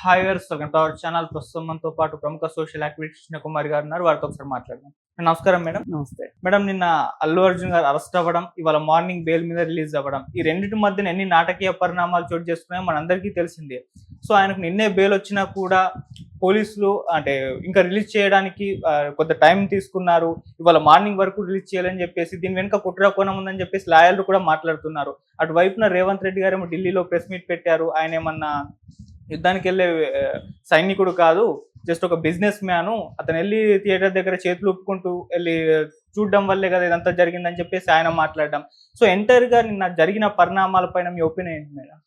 Hi viewers, welcome to our channel. ప్రస్తుతం మనతో పాటు ప్రముఖ సోషల్ యాక్టివిస్ట్ కృష్ణ కుమార్ గారు ఉన్నారు. వారితో ఒకసారి మాట్లాడదాం. నమస్కారం మేడం. నమస్తే మేడం, నిన్న అల్లు అర్జున్ గారు అరెస్ట్ అవ్వడం, ఇవాళ మార్నింగ్ బెయిల్ మీద రిలీజ్ అవ్వడం, ఈ రెండింటి మధ్యన ఎన్ని నాటకీయ పరిణామాలు చోటు చేసుకున్నాయో మనందరికీ తెలిసిందే. సో ఆయనకు నిన్నే బెయిల్ వచ్చినా కూడా పోలీసులు అంటే ఇంకా రిలీజ్ చేయడానికి కొంత టైం తీసుకున్నారు. ఇవాళ మార్నింగ్ వరకు రిలీజ్ చేయాలని చెప్పేసి దీని వెనుక కుట్ర కోణం ఉందని చెప్పేసి లాయర్లు కూడా మాట్లాడుతున్నారు. అటువైపున రేవంత్ రెడ్డి గారు ఏమో ఢిల్లీలో ప్రెస్ మీట్ పెట్టారు. ఆయన ఏమన్నా యుద్ధానికి వెళ్ళే సైనికుడు కాదు, జస్ట్ ఒక బిజినెస్ మ్యాను, అతను వెళ్ళి థియేటర్ దగ్గర చేతులు ఊపుకుంటూ వెళ్ళి చూడడం వల్లే కదా ఇదంతా జరిగిందని చెప్పేసి ఆయన మాట్లాడడం. సో ఎంటైర్ గా నిన్న జరిగిన పరిణామాల పైన మీ ఒపీనియన్ ఏంటి మేడం?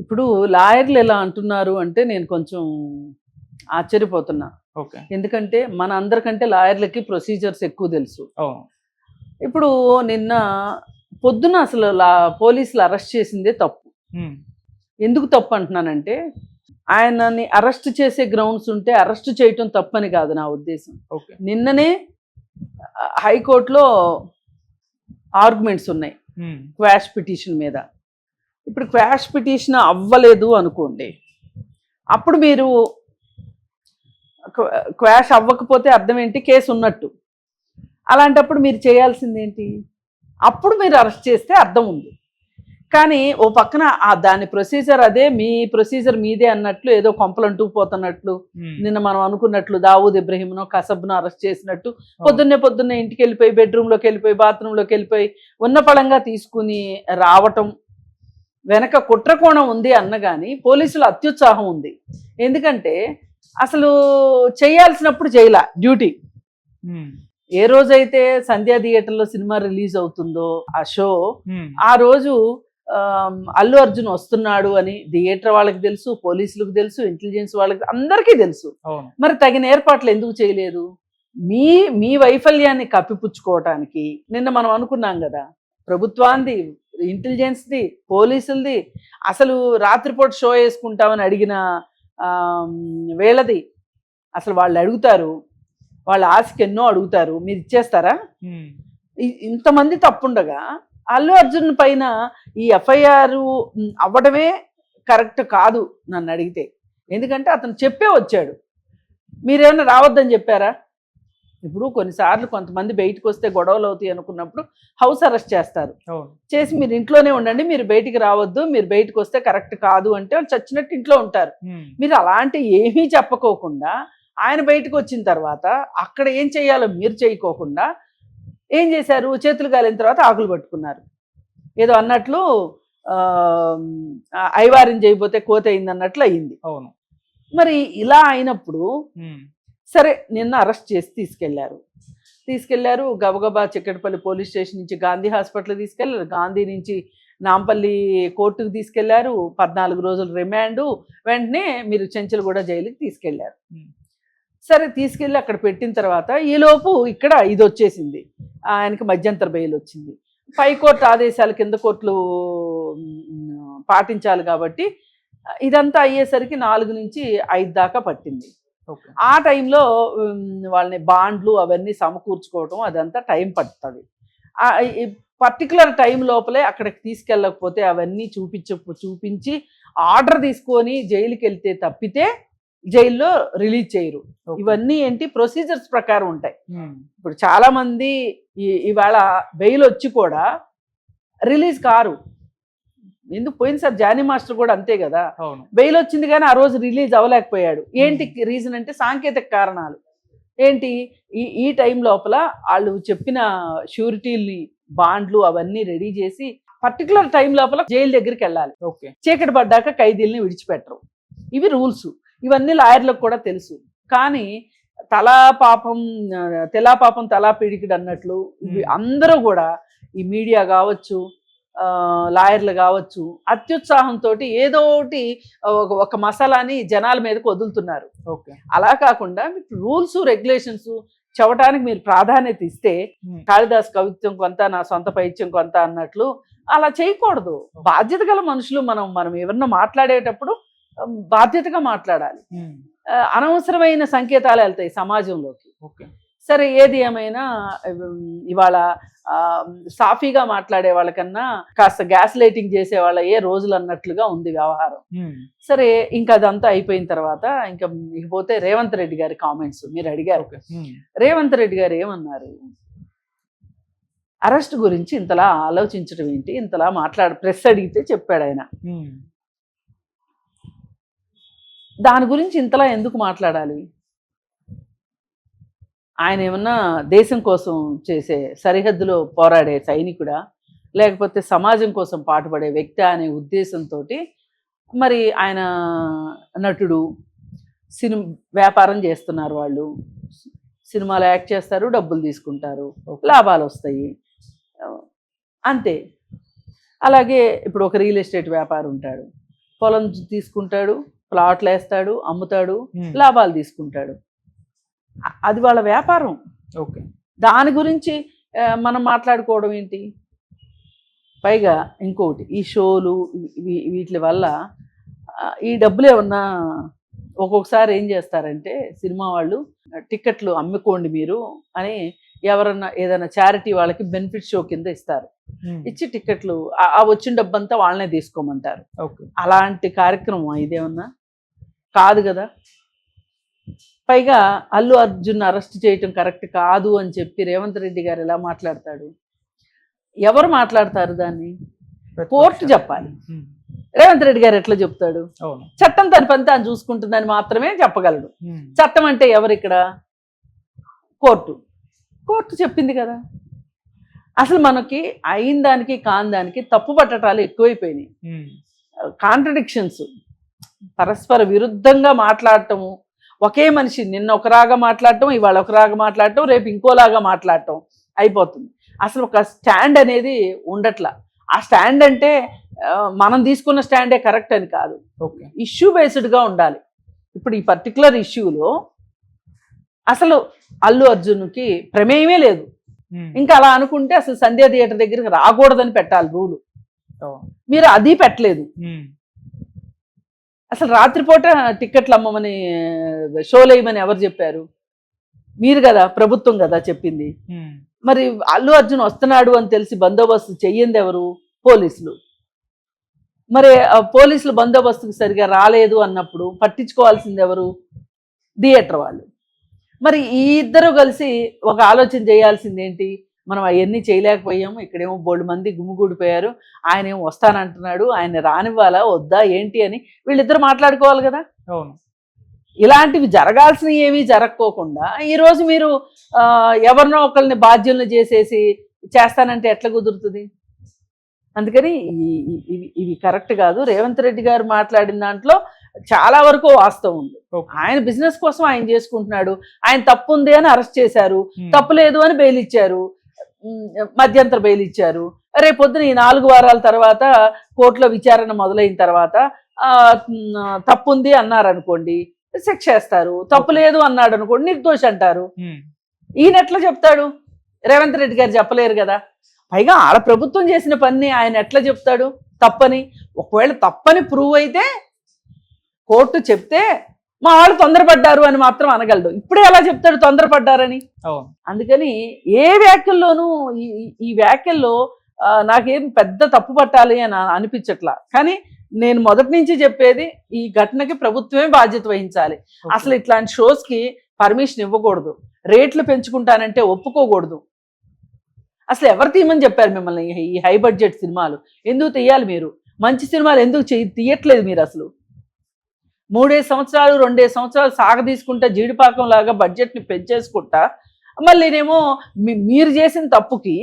ఇప్పుడు లాయర్లు ఎలా అంటున్నారు అంటే నేను కొంచెం ఆశ్చర్యపోతున్నా. ఓకే, ఎందుకంటే మన అందరికంటే లాయర్లకి ప్రొసీజర్స్ ఎక్కువ తెలుసు. ఇప్పుడు నిన్న పొద్దున అసలు పోలీసులు అరెస్ట్ చేసిందే తప్పు. ఎందుకు తప్పు అంటున్నానంటే ఆయనని అరెస్ట్ చేసే గ్రౌండ్స్ ఉంటే అరెస్ట్ చేయటం తప్పని కాదు నా ఉద్దేశం. నిన్ననే హైకోర్టులో ఆర్గ్యుమెంట్స్ ఉన్నాయి క్వాష్ పిటిషన్ మీద. ఇప్పుడు క్వాష్ పిటిషన్ అవ్వలేదు అనుకోండి, అప్పుడు మీరు క్వాష్ అవ్వకపోతే అర్థం ఏంటి? కేసు ఉన్నట్టు. అలాంటప్పుడు మీరు చేయాల్సింది ఏంటి? అప్పుడు మీరు అరెస్ట్ చేస్తే అర్థం ఉంది. కానీ ఓ పక్కన దాని ప్రొసీజర్ అదే, మీ ప్రొసీజర్ మీదే అన్నట్లు, ఏదో కొంపలు అంటుకుపోతున్నట్లు, నిన్న మనం అనుకున్నట్లు దావూద్ ఇబ్రహీంనో కసబ్ను అరెస్ట్ చేసినట్టు పొద్దున్నే ఇంటికి వెళ్ళిపోయి బెడ్రూమ్లోకి వెళ్ళిపోయి బాత్రూంలోకి వెళ్ళిపోయి ఉన్న పళంగా తీసుకుని రావటం వెనక కుట్రకోణం ఉంది అన్నగాని పోలీసులు అత్యుత్సాహం ఉంది. ఎందుకంటే అసలు చేయాల్సినప్పుడు చేయలా డ్యూటీ. ఏ రోజైతే సంధ్యా థియేటర్లో సినిమా రిలీజ్ అవుతుందో ఆ షో, ఆ రోజు అల్లు అర్జున్ వస్తున్నాడు అని థియేటర్ వాళ్ళకి తెలుసు, పోలీసులకు తెలుసు, ఇంటెలిజెన్స్ వాళ్ళకి అందరికీ తెలుసు. మరి తగిన ఏర్పాట్లు ఎందుకు చేయలేదు? మీ వైఫల్యాన్ని కప్పిపుచ్చుకోవటానికి నిన్న మనం అనుకున్నాం కదా, ప్రభుత్వాన్ని, ఇంటెలిజెన్స్ది, పోలీసులది, అసలు రాత్రిపూట షో వేసుకుంటామని అడిగిన వేళది. అసలు వాళ్ళు అడుగుతారు, వాళ్ళ ఆశకి ఎన్నో అడుగుతారు, మీరు ఇచ్చేస్తారా? ఇంతమంది తప్పుండగా అల్లు అర్జున్ పైన ఈ ఎఫ్ఐఆర్ అవ్వడమే కరెక్ట్ కాదు నన్ను అడిగితే. ఎందుకంటే అతను చెప్పే వచ్చాడు. మీరేమన్నా రావద్దని చెప్పారా? ఇప్పుడు కొన్నిసార్లు కొంతమంది బయటకు వస్తే గొడవలు అవుతాయి అనుకున్నప్పుడు హౌస్ అరెస్ట్ చేస్తారు. చేసి మీరు ఇంట్లోనే ఉండండి, మీరు బయటికి రావద్దు, మీరు బయటకు వస్తే కరెక్ట్ కాదు అంటే వాళ్ళు చచ్చినట్టు ఇంట్లో ఉంటారు. మీరు అలాంటి ఏమీ చెప్పకోకుండా ఆయన బయటకు వచ్చిన తర్వాత అక్కడ ఏం చేయాలో మీరు చేయకోకుండా ఏం చేశారు? చేతులు కాలిన తర్వాత ఆకులు పట్టుకున్నారు. ఏదో అన్నట్లు ఐవారిని చేయబోతే కోత అయింది అన్నట్లు అయింది. అవును. మరి ఇలా అయినప్పుడు సరే నిన్న అరెస్ట్ చేసి తీసుకెళ్లారు గబగబా చిక్కడపల్లి పోలీస్ స్టేషన్ నుంచి గాంధీ హాస్పిటల్ తీసుకెళ్లారు, గాంధీ నుంచి నాంపల్లి కోర్టుకు తీసుకెళ్లారు, 14 రోజులు రిమాండు, వెంటనే మీరు చెంచల్గూడ జైలుకి తీసుకెళ్లారు. సరే తీసుకెళ్ళి అక్కడ పెట్టిన తర్వాత ఈలోపు ఇక్కడ ఇది వచ్చేసింది, ఆయనకి మధ్యంతర బెయిల్ వచ్చింది. పైకోర్టు ఆదేశాల కింద కోర్టులు పాటించాలి కాబట్టి ఇదంతా అయ్యేసరికి 4 నుంచి 5 దాకా పట్టింది. ఆ టైంలో వాళ్ళని బాండ్లు అవన్నీ సమకూర్చుకోవటం అదంతా టైం పడుతుంది. పర్టికులర్ టైం లోపలే అక్కడికి తీసుకెళ్ళకపోతే అవన్నీ చూపించి ఆర్డర్ తీసుకొని జైలుకి వెళ్తే తప్పితే జైల్లో రిలీజ్ చేయరు. ఇవన్నీ ఏంటి ప్రొసీజర్స్ ప్రకారం ఉంటాయి. ఇప్పుడు చాలా మంది ఇవాళ బెయిల్ వచ్చి కూడా రిలీజ్ కారు. ఎందుకు? పోయినసారి జానీ మాస్టర్ కూడా అంతే కదా, బెయిల్ వచ్చింది కానీ ఆ రోజు రిలీజ్ అవ్వలేకపోయాడు. ఏంటి రీజన్ అంటే సాంకేతిక కారణాలు. ఏంటి? ఈ టైం లోపల వాళ్ళు చెప్పిన షూరిటీల్ని, బాండ్లు అవన్నీ రెడీ చేసి పర్టికులర్ టైం లోపల జైలు దగ్గరికి వెళ్ళాలి. చీకటి పడ్డాక ఖైదీల్ని విడిచిపెట్టరు. ఇవి రూల్స్. ఇవన్నీ లాయర్లకు కూడా తెలుసు. కానీ తెలా పాపం తలా పీడికిడు అన్నట్లు అందరూ కూడా ఈ మీడియా కావచ్చు, లాయర్లు కావచ్చు, అత్యుత్సాహంతో ఏదో ఒకటి ఒక మసాలాని జనాల మీదకి వదులుతున్నారు. అలా కాకుండా రూల్స్ రెగ్యులేషన్స్ చెప్పడానికి మీరు ప్రాధాన్యత ఇస్తే, కాళిదాస్ కవిత్వం కొంత, నా సొంత పైత్యం కొంత అన్నట్లు అలా చేయకూడదు. బాధ్యత గల మనుషులు మనం ఎవరన్నా మాట్లాడేటప్పుడు బాధ్యతగా మాట్లాడాలి. అనవసరమైన సంకేతాలు వెళ్తాయి సమాజంలోకి. సరే ఏది ఏమైనా ఇవాళ సాఫీగా మాట్లాడే వాళ్ళకన్నా కాస్త గ్యాస్ లైటింగ్ చేసే వాళ్ళ ఏ రోజులు అన్నట్లుగా ఉంది వ్యవహారం. సరే ఇంకా అదంతా అయిపోయిన తర్వాత ఇంకా పోతే రేవంత్ రెడ్డి గారి కామెంట్స్ మీరు అడిగారు. రేవంత్ రెడ్డి గారు ఏమన్నారు, అరెస్ట్ గురించి ఇంతలా ఆలోచించడం ఏంటి, ఇంతలా ప్రెస్ అడిగితే చెప్పాడు ఆయన. దాని గురించి ఇంతలా ఎందుకు మాట్లాడాలి? ఆయన ఏమన్నా దేశం కోసం చేసే సరిహద్దులో పోరాడే సైనికుడా, లేకపోతే సమాజం కోసం పాటుపడే వ్యక్తి అనే ఉద్దేశంతో మరి ఆయన నటుడు, వ్యాపారం చేస్తున్నారు. వాళ్ళు సినిమాలో యాక్ట్ చేస్తారు, డబ్బులు తీసుకుంటారు, లాభాలు వస్తాయి, అంతే. అలాగే ఇప్పుడు ఒక రియల్ ఎస్టేట్ వ్యాపారం ఉంటాడు, పొలం తీసుకుంటాడు, ప్లాట్లు వేస్తాడు, అమ్ముతాడు, లాభాలు తీసుకుంటాడు, అది వాళ్ళ వ్యాపారం. ఓకే, దాని గురించి మనం మాట్లాడుకోవడం ఏంటి? పైగా ఇంకోటి, ఈ షోలు వీటి వల్ల ఈ డబ్బులు ఏమన్నా ఒక్కొక్కసారి ఏం చేస్తారంటే సినిమా వాళ్ళు టికెట్లు అమ్ముకోండి మీరు అని ఎవరన్నా ఏదైనా చారిటీ వాళ్ళకి బెనిఫిట్ షో కింద ఇస్తారు. ఇచ్చి టికెట్లు ఆ వచ్చిన డబ్బంతా వాళ్ళనే తీసుకోమంటారు. అలాంటి కార్యక్రమం ఇదేమన్నా కాదు కదా. పైగా అల్లు అర్జున్ అరెస్ట్ చేయటం కరెక్ట్ కాదు అని చెప్పి రేవంత్ రెడ్డి గారు ఎలా మాట్లాడతాడు? ఎవరు మాట్లాడతారు దాన్ని? కోర్టు చెప్పాలి. రేవంత్ రెడ్డి గారు ఎట్లా చెప్తాడు? చట్టం తన పని తాను చూసుకుంటుందని మాత్రమే చెప్పగలడు. చట్టం అంటే ఎవరు ఇక్కడ? కోర్టు చెప్పింది కదా. అసలు మనకి అయిన దానికి కాని దానికి తప్పు పట్టటాలు ఎక్కువైపోయినాయి. కాంట్రడిక్షన్స్, పరస్పర విరుద్ధంగా మాట్లాడటము, ఒకే మనిషి నిన్న ఒకలాగా మాట్లాడటం, ఇవాళ ఒకలాగా మాట్లాడటం, రేపు ఇంకోలాగా మాట్లాడటం అయిపోతుంది. అసలు ఒక స్టాండ్ అనేది ఉండట్లా. ఆ స్టాండ్ అంటే మనం తీసుకున్న స్టాండే కరెక్ట్ అని కాదు, ఇష్యూ బేస్డ్గా ఉండాలి. ఇప్పుడు ఈ పర్టికులర్ ఇష్యూలో అసలు అల్లు అర్జున్కి ప్రమేయమే లేదు. ఇంకా అలా అనుకుంటే అసలు సంధ్యా థియేటర్ దగ్గరికి రాకూడదని పెట్టాలి రూలు. మీరు అది పెట్టలేదు. అసలు రాత్రిపూట టిక్కెట్లు అమ్మమని, షోలు వేయమని ఎవరు చెప్పారు? మీరు కదా, ప్రభుత్వం కదా చెప్పింది. మరి అల్లు అర్జున్ వస్తున్నాడు అని తెలిసి బందోబస్తు చెయ్యింది ఎవరు? పోలీసులు. మరి పోలీసులు బందోబస్తుకు సరిగా రాలేదు అన్నప్పుడు పట్టించుకోవాల్సింది ఎవరు? థియేటర్ వాళ్ళు. మరి ఈ ఇద్దరు కలిసి ఒక ఆలోచన చేయాల్సింది ఏంటి? మనం అవన్నీ చేయలేకపోయాము, ఇక్కడేమో బోల్డ్ మంది గుమ్మిగూడిపోయారు, ఆయన ఏమో వస్తానంటున్నాడు, ఆయన రానివ్వాలా వద్దా ఏంటి అని వీళ్ళిద్దరు మాట్లాడుకోవాలి కదా. ఇలాంటివి జరగాల్సినవి ఏమీ జరగకోకుండా ఈరోజు మీరు ఎవరినో ఒకరిని బాధ్యులను చేసేసి చేస్తానంటే ఎట్లా కుదురుతుంది? అందుకని ఇవి కరెక్ట్ కాదు. రేవంత్ రెడ్డి గారు మాట్లాడిన దాంట్లో చాలా వరకు వాస్తవం ఉంది. ఆయన బిజినెస్ కోసం ఆయన చేసుకుంటున్నాడు, ఆయన తప్పు ఉంది అని అరెస్ట్ చేశారు, తప్పు లేదు అని బెయిల్ ఇచ్చారు, మధ్యంతర బెయిల్ ఇచ్చారు. రేపొద్దున ఈ 4 వారాల తర్వాత కోర్టులో విచారణ మొదలైన తర్వాత తప్పు ఉంది అన్నారు అనుకోండి, శిక్ష వేస్తారు. తప్పు లేదు అన్నాడు అనుకోండి, నిర్దోషి అంటారు. ఈయన ఎట్లా చెప్తాడు? రేవంత్ రెడ్డి గారు చెప్పలేరు కదా. పైగా ఆడ ప్రభుత్వం చేసిన పని ఆయన ఎట్లా చెప్తాడు తప్పని? ఒకవేళ తప్పని ప్రూవ్ అయితే కోర్టు చెప్తే మా వాళ్ళు తొందరపడ్డారు అని మాత్రం అనగలడు. ఇప్పుడే ఎలా చెప్తాడు తొందరపడ్డారని? అందుకని ఏ వ్యాఖ్యల్లోనూ ఈ వ్యాఖ్యల్లో నాకేం పెద్ద తప్పు పట్టాలి అని అనిపించట్లా. కానీ నేను మొదటి నుంచి చెప్పేది, ఈ ఘటనకి ప్రభుత్వమే బాధ్యత వహించాలి. అసలు ఇట్లాంటి షోస్కి పర్మిషన్ ఇవ్వకూడదు, రేట్లు పెంచుకుంటానంటే ఒప్పుకోకూడదు. అసలు ఎవరు తీయమని చెప్పారు మిమ్మల్ని? ఈ హై బడ్జెట్ సినిమాలు ఎందుకు తీయాలి? మీరు మంచి సినిమాలు ఎందుకు తీయట్లేదు? మీరు అసలు 3 సంవత్సరాలు 2 సంవత్సరాలు సాగదీసుకుంటా జీడిపాకం లాగా బడ్జెట్ని పెంచేసుకుంటా మళ్ళీనేమో మీరు చేసిన తప్పుకి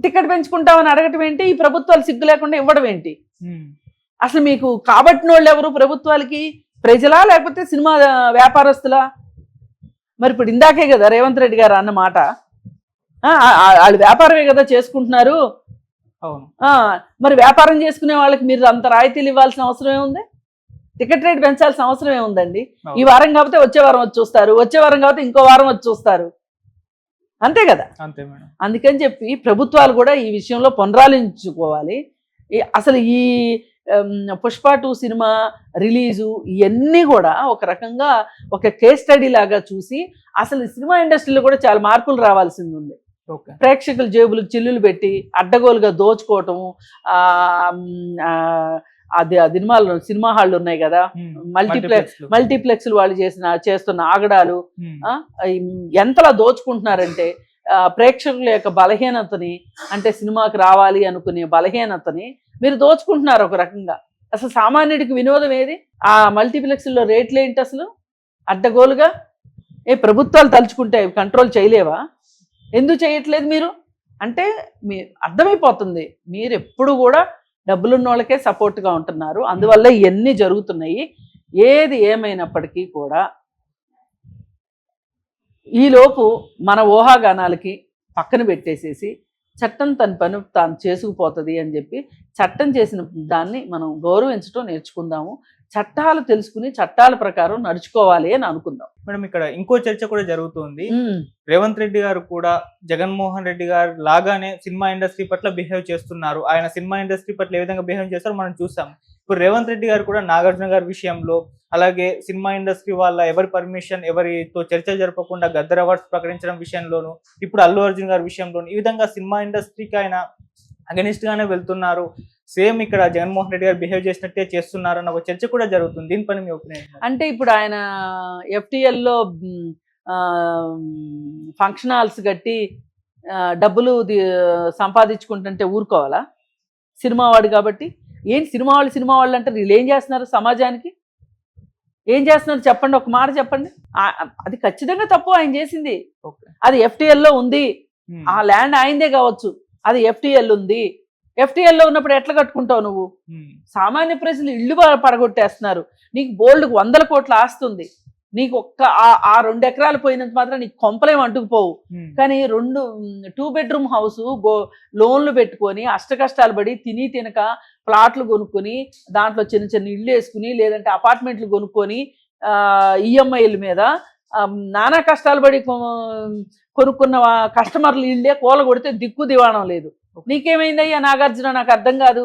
టికెట్ పెంచుకుంటామని అడగటం ఏంటి? ఈ ప్రభుత్వాలు సిగ్గు లేకుండా ఇవ్వడం ఏంటి? అసలు మీకు కాబట్టిన వాళ్ళు ఎవరు ప్రభుత్వాలకి? ప్రజలా లేకపోతే సినిమా వ్యాపారస్తులా? మరి ఇప్పుడు ఇందాకే కదా రేవంత్ రెడ్డి గారు అన్న మాట, వాళ్ళు వ్యాపారమే కదా చేసుకుంటున్నారు. మరి వ్యాపారం చేసుకునే వాళ్ళకి మీరు అంత రాయితీలు ఇవ్వాల్సిన అవసరం ఏముంది? టికెట్ రేట్ పెంచాల్సిన అవసరం ఏముందండి? ఈ వారం కాకపోతే వచ్చే వారం వచ్చి చూస్తారు, వచ్చే వారం కాకపోతే ఇంకో వారం వచ్చి చూస్తారు, అంతే కదా. అందుకని చెప్పి ప్రభుత్వాలు కూడా ఈ విషయంలో పునరాలోచించుకోవాలి. అసలు పుష్ప 2 సినిమా రిలీజు ఇవన్నీ కూడా ఒక రకంగా ఒక కేస్ స్టడీ లాగా చూసి అసలు సినిమా ఇండస్ట్రీలో కూడా చాలా మార్పులు రావాల్సింది ఉంది. ఓకే. ప్రేక్షకుల జేబులకు చిల్లులు పెట్టి అడ్డగోలుగా దోచుకోవటము, అది సినిమా హాళ్ళు ఉన్నాయి కదా, మల్టీప్లెక్స్లు వాళ్ళు చేస్తున్న ఆగడాలు ఎంతలా దోచుకుంటున్నారంటే ప్రేక్షకుల యొక్క బలహీనతని, అంటే సినిమాకి రావాలి అనుకునే బలహీనతని మీరు దోచుకుంటున్నారు ఒక రకంగా. అసలు సామాన్యుడికి వినోదం ఏది? ఆ మల్టీప్లెక్స్లో రేట్లు ఏంటి అసలు అడ్డగోలుగా? ప్రభుత్వాలు తలుచుకుంటే కంట్రోల్ చేయలేవా? ఎందుకు చేయట్లేదు మీరు? అంటే మీ అర్థమైపోతుంది మీరు ఎప్పుడు కూడా డబ్బులున్న వాళ్ళకే సపోర్ట్గా ఉంటున్నారు, అందువల్ల ఇవన్నీ జరుగుతున్నాయి. ఏది ఏమైనప్పటికీ కూడా ఈలోపు మన ఊహాగానాలకి పక్కన పెట్టేసేసి చట్టం తన పని తాను చేసుకుపోతుంది అని చెప్పి చట్టం చేసిన దాన్ని మనం గౌరవించడం నేర్చుకుందాము. చట్టాలు తెలుసుకుని చట్టాల ప్రకారం నడుచుకోవాలి అని అనుకుందాం. మేడం, ఇక్కడ ఇంకో చర్చ కూడా జరుగుతుంది. రేవంత్ రెడ్డి గారు కూడా జగన్మోహన్ రెడ్డి గారు లాగానే సినిమా ఇండస్ట్రీ పట్ల బిహేవ్ చేస్తున్నారు. ఆయన సినిమా ఇండస్ట్రీ పట్ల ఏ విధంగా బిహేవ్ చేస్తారో మనం చూసాం. ఇప్పుడు రేవంత్ రెడ్డి గారు కూడా నాగార్జున గారి విషయంలో, అలాగే సినిమా ఇండస్ట్రీ వాళ్ళ ఎవరి పర్మిషన్ ఎవరితో చర్చలు జరపకుండా గద్దర్ అవార్డ్స్ ప్రకటించడం విషయంలోను, ఇప్పుడు అల్లు అర్జున్ గారి విషయంలోను ఈ విధంగా సినిమా ఇండస్ట్రీకి ఆయన అగెనిస్ట్ గానే వెళ్తున్నారు. సేమ్ ఇక్కడ జగన్మోహన్ రెడ్డి గారు బిహేవ్ చేసినట్టే చేస్తున్నారు అన్న ఒక చర్చ కూడా జరుగుతుంది. దీనిపైన మీ ఒపీనియన్? అంటే ఇప్పుడు ఆయన FTLలో ఫంక్షన్ హాల్స్ కట్టి డబ్బులు సంపాదించుకుంటుంటే ఊరుకోవాలా? సినిమా వాడు కాబట్టి. ఏంటి సినిమా వాళ్ళు అంటే వీళ్ళు ఏం చేస్తున్నారు సమాజానికి? ఏం చేస్తున్నారు చెప్పండి, ఒక మాట చెప్పండి. అది ఖచ్చితంగా తప్పు ఆయన చేసింది. అది FTLలో ఉంది, ఆ ల్యాండ్ ఆయనదే కావచ్చు, అది FTL ఉంది. FTLలో ఉన్నప్పుడు ఎట్లా కట్టుకుంటావు నువ్వు? సామాన్య ప్రజలు ఇల్లు పడగొట్టేస్తున్నారు. నీకు బోల్డ్ 100 కోట్ల ఆస్తుంది, నీకు ఒక్క ఆ 2 ఎకరాలు పోయినంత మాత్రం నీకు కొంపలేం అంటుకుపోవు. కానీ 2 బెడ్రూమ్ హౌస్ లోన్లు పెట్టుకొని అష్టకష్టాలు పడి తిని తినక ప్లాట్లు కొనుక్కొని దాంట్లో చిన్న చిన్న ఇళ్ళు వేసుకుని, లేదంటే అపార్ట్మెంట్లు కొనుక్కొని EMIల మీద నానా కష్టాలు పడి కొనుక్కున్న కస్టమర్లు ఇళ్ళే కూల కొడితే దిక్కు దివాణం లేదు. నీకేమైందయ్యా నాగార్జున? నాకు అర్థం కాదు.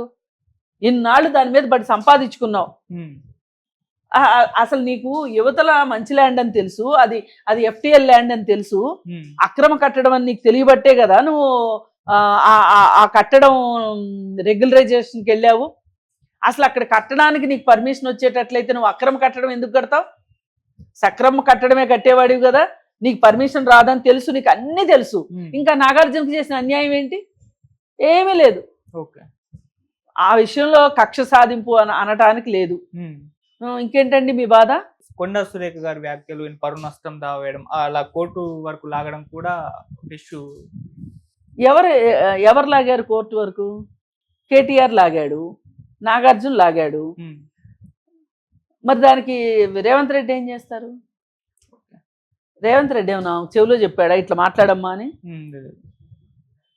ఇన్నాళ్ళు దాని మీద బట్టి సంపాదించుకున్నావు. అసలు నీకు యువతల మంచి ల్యాండ్ అని తెలుసు, అది FTL ల్యాండ్ అని తెలుసు, అక్రమ కట్టడం అని నీకు తెలియబట్టే కదా నువ్వు ఆ కట్టడం రెగ్యులరైజేషన్కి వెళ్ళావు. అసలు అక్కడ కట్టడానికి నీకు పర్మిషన్ వచ్చేటట్లయితే నువ్వు అక్రమ కట్టడం ఎందుకు కడతావు? సక్రమ కట్టడమే కట్టేవాడివి కదా, నీకు పర్మిషన్ రాదని తెలుసు, నీకు అన్నీ తెలుసు. ఇంకా నాగార్జునకి చేసిన అన్యాయం ఏంటి? ఏమీ లేదు. ఆ విషయంలో కక్ష సాధింపు అనటానికి లేదు. ఇంకేంటండి మీ బాధ? కొండా సురేఖ గారి వ్యాఖ్యలు, పరువు నష్టం దావేయడం, అలా కోర్టు వరకు లాగడం కూడా ఇష్యూ. ఎవరు లాగారు కోర్టు వరకు? KTR లాగాడు, నాగార్జున లాగాడు. మరి దానికి రేవంత్ రెడ్డి ఏం చేస్తారు? రేవంత్ రెడ్డి ఏమన్నా చెవిలో చెప్పాడా ఇట్లా మాట్లాడమ్మా అని?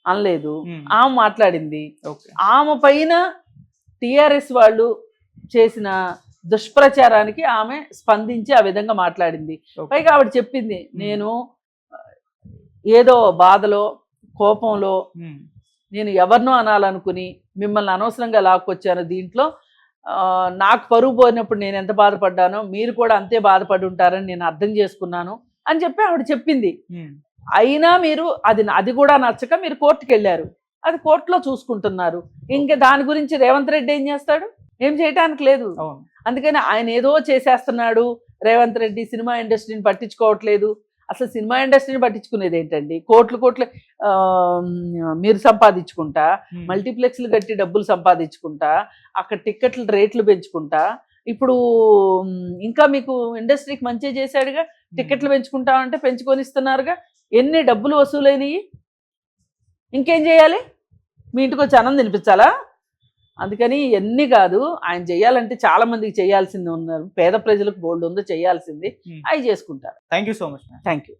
అనలేదు. ఆమె మాట్లాడింది. ఆమె పైన TRS వాళ్ళు చేసిన దుష్ప్రచారానికి ఆమె స్పందించి ఆ విధంగా మాట్లాడింది. పైగా ఆవిడ చెప్పింది, నేను ఏదో బాధలో కోపంలో నేను ఎవరినో అనాలనుకుని మిమ్మల్ని అనవసరంగా లాక్కొచ్చాను, దీంట్లో నాకు పరుగు పోయినప్పుడు నేను ఎంత బాధపడ్డానో మీరు కూడా అంతే బాధపడి ఉంటారని నేను అర్థం చేసుకున్నాను అని చెప్పి ఆవిడ చెప్పింది. అయినా మీరు అది కూడా నచ్చక మీరు కోర్టుకు వెళ్ళారు, అది కోర్టులో చూసుకుంటున్నారు. ఇంకా దాని గురించి రేవంత్ రెడ్డి ఏం చేస్తాడు? ఏం చేయటానికి లేదు. అందుకని ఆయన ఏదో చేసేస్తున్నాడు రేవంత్ రెడ్డి, సినిమా ఇండస్ట్రీని పట్టించుకోవట్లేదు. అసలు సినిమా ఇండస్ట్రీని పట్టించుకునేది ఏంటండి? కోట్లు మీరు సంపాదించుకుంటా, మల్టీప్లెక్స్లు కట్టి డబ్బులు సంపాదించుకుంటా, అక్కడ టిక్కెట్ల రేట్లు పెంచుకుంటా, ఇప్పుడు ఇంకా మీకు ఇండస్ట్రీకి మంచిగా చేశాడుగా, టిక్కెట్లు పెంచుకుంటామంటే పెంచుకొని ఇస్తున్నారుగా, ఎన్ని డబ్బులు వసూలైనవి, ఇంకేం చేయాలి? మీ ఇంటికి వచ్చి అన్నం తినిపించాలా? అందుకని ఎన్ని కాదు, ఆయన చేయాలంటే చాలా మందికి చేయాల్సింది ఉన్నారు, పేద ప్రజలకు బోల్డ్ ఉందో చేయాల్సింది, అవి చేసుకుంటారు. Thank you so much. Thank you.